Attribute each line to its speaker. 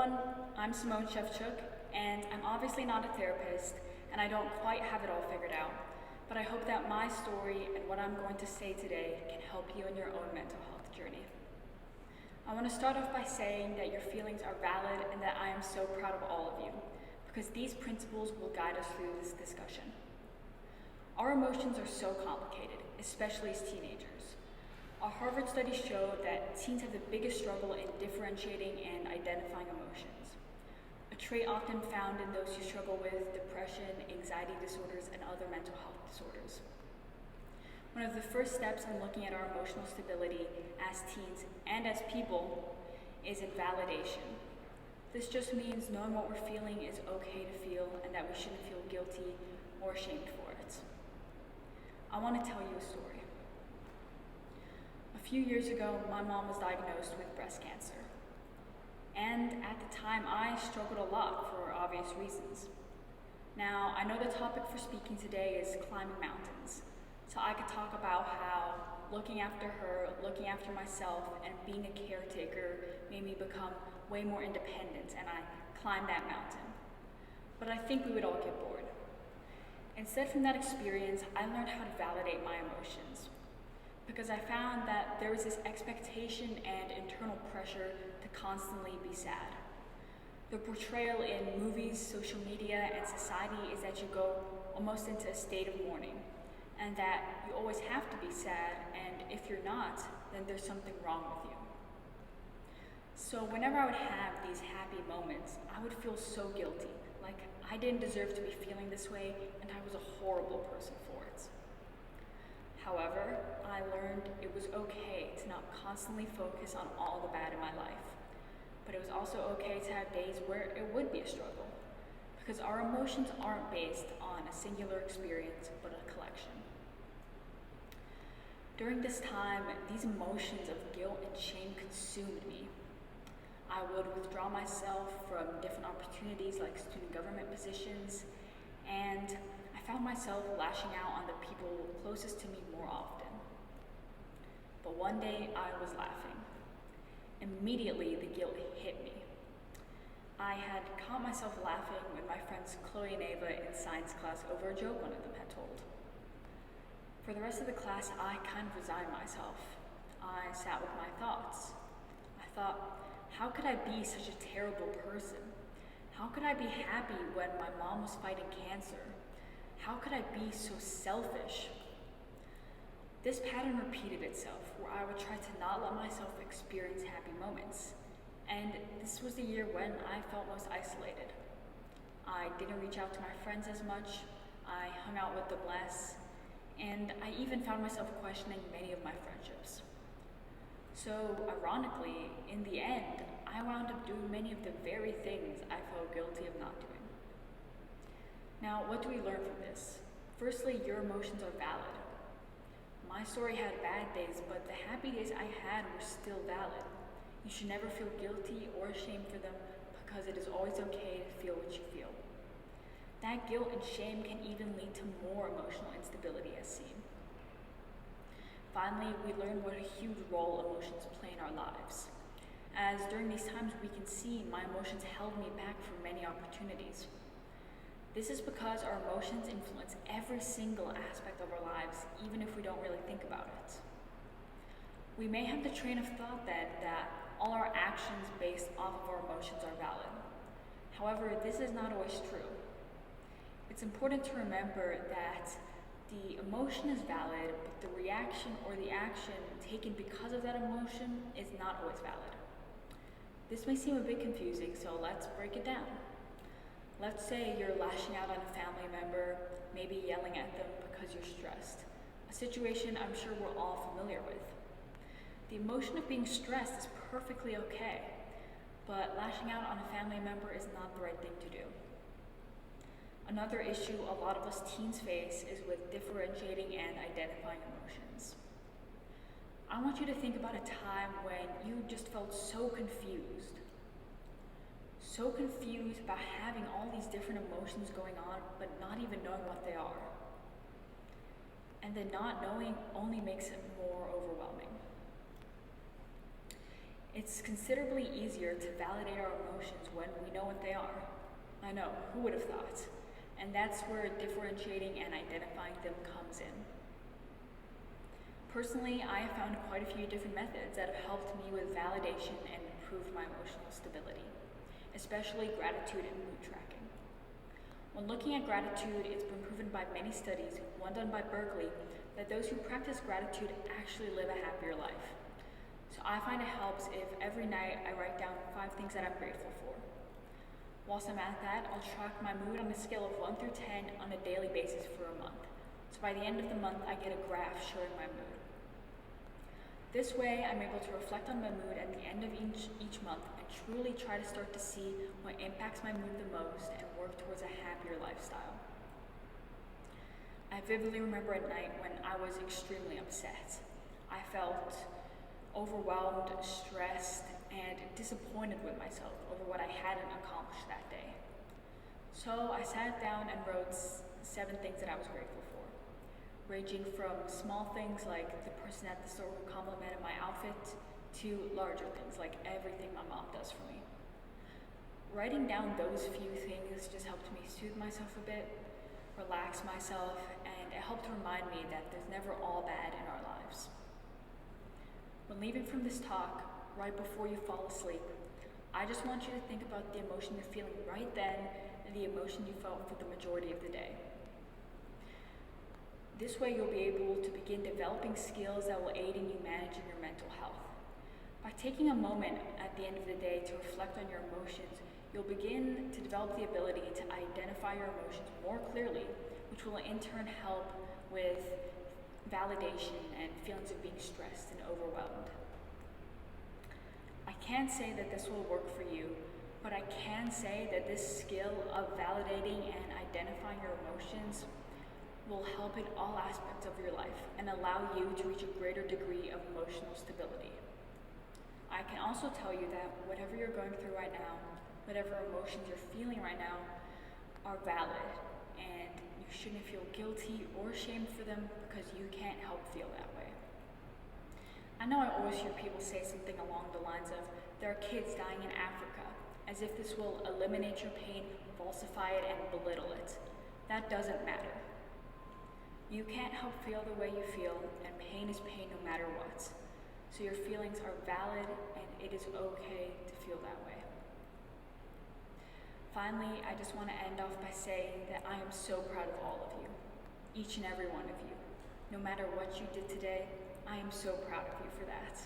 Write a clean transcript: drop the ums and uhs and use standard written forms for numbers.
Speaker 1: everyone, I'm Simone Shevchuk, and I'm obviously not a therapist, and I don't quite have it all figured out, but I hope that my story and what I'm going to say today can help you in your own mental health journey. I want to start off by saying that your feelings are valid and that I am so proud of all of you, because these principles will guide us through this discussion. Our emotions are so complicated, especially as teenagers. A Harvard study showed that teens have the biggest struggle in differentiating and identifying emotions, a trait often found in those who struggle with depression, anxiety disorders, and other mental health disorders. One of the first steps in looking at our emotional stability as teens and as people is invalidation. This just means knowing what we're feeling is okay to feel and that we shouldn't feel guilty or ashamed for it. I want to tell you a story. A few years ago, my mom was diagnosed with breast cancer. And at the time, I struggled a lot for obvious reasons. Now, I know the topic for speaking today is climbing mountains. So I could talk about how looking after her, looking after myself, and being a caretaker made me become way more independent, and I climbed that mountain. But I think we would all get bored. Instead, from that experience, I learned how to validate my emotions, because I found that there was this expectation and internal pressure to constantly be sad. The portrayal in movies, social media, and society is that you go almost into a state of mourning, and that you always have to be sad, and if you're not, then there's something wrong with you. So whenever I would have these happy moments, I would feel so guilty, like I didn't deserve to be feeling this way, and I was a horrible person for it. However, I learned it was okay to not constantly focus on all the bad in my life, but it was also okay to have days where it would be a struggle, because our emotions aren't based on a singular experience, but a collection. During this time, these emotions of guilt and shame consumed me. I would withdraw myself from different opportunities like student government positions, and I found myself lashing out on the people closest to me more often. But one day I was laughing. Immediately the guilt hit me. I had caught myself laughing with my friends Chloe and Ava in science class over a joke one of them had told. For the rest of the class, I kind of resigned myself. I sat with my thoughts. I thought, how could I be such a terrible person? How could I be happy when my mom was fighting cancer? How could I be so selfish? This pattern repeated itself, where I would try to not let myself experience happy moments. And this was the year when I felt most isolated. I didn't reach out to my friends as much, I hung out with them less, and I even found myself questioning many of my friendships. So, ironically, in the end, I wound up doing many of the very things I felt guilty of not doing. Now, what do we learn from this? Firstly, your emotions are valid. My story had bad days, but the happy days I had were still valid. You should never feel guilty or ashamed for them, because it is always okay to feel what you feel. That guilt and shame can even lead to more emotional instability as seen. Finally, we learn what a huge role emotions play in our lives, as during these times we can see my emotions held me back from many opportunities. This is because our emotions influence every single aspect of our lives, even if we don't really think about it. We may have the train of thought then that all our actions based off of our emotions are valid. However, this is not always true. It's important to remember that the emotion is valid, but the reaction or the action taken because of that emotion is not always valid. This may seem a bit confusing, so let's break it down. Let's say you're lashing out on a family member, maybe yelling at them because you're stressed, a situation I'm sure we're all familiar with. The emotion of being stressed is perfectly okay, but lashing out on a family member is not the right thing to do. Another issue a lot of us teens face is with differentiating and identifying emotions. I want you to think about a time when you just felt so confused about having all these different emotions going on, but not even knowing what they are. And then not knowing only makes it more overwhelming. It's considerably easier to validate our emotions when we know what they are. I know, who would have thought? And that's where differentiating and identifying them comes in. Personally, I have found quite a few different methods that have helped me with validation and improved my emotional stability, especially gratitude and mood tracking. When looking at gratitude, it's been proven by many studies, one done by Berkeley, that those who practice gratitude actually live a happier life. So I find it helps if every night I write down 5 things that I'm grateful for. Whilst I'm at that, I'll track my mood on a scale of 1 through 10 on a daily basis for a month. So by the end of the month, I get a graph showing my mood. This way, I'm able to reflect on my mood at the end of each month and truly try to start to see what impacts my mood the most and work towards a happier lifestyle. I vividly remember a night when I was extremely upset. I felt overwhelmed, stressed, and disappointed with myself over what I hadn't accomplished that day. So I sat down and wrote 7 things that I was grateful for, ranging from small things like the person at the store who complimented my outfit to larger things like everything my mom does for me. Writing down those few things just helped me soothe myself a bit, relax myself, and it helped remind me that there's never all bad in our lives. When leaving from this talk, right before you fall asleep, I just want you to think about the emotion you're feeling right then and the emotion you felt for the majority of the day. This way you'll be able to begin developing skills that will aid in you managing your mental health. By taking a moment at the end of the day to reflect on your emotions, you'll begin to develop the ability to identify your emotions more clearly, which will in turn help with validation and feelings of being stressed and overwhelmed. I can't say that this will work for you, but I can say that this skill of validating and identifying your emotions will help in all aspects of your life and allow you to reach a greater degree of emotional stability. I can also tell you that whatever you're going through right now, whatever emotions you're feeling right now, are valid, and you shouldn't feel guilty or ashamed for them because you can't help feel that way. I know I always hear people say something along the lines of, there are kids dying in Africa, as if this will eliminate your pain, falsify it, and belittle it. That doesn't matter. You can't help feel the way you feel, and pain is pain no matter what. So your feelings are valid, and it is okay to feel that way. Finally, I just want to end off by saying that I am so proud of all of you, each and every one of you. No matter what you did today, I am so proud of you for that.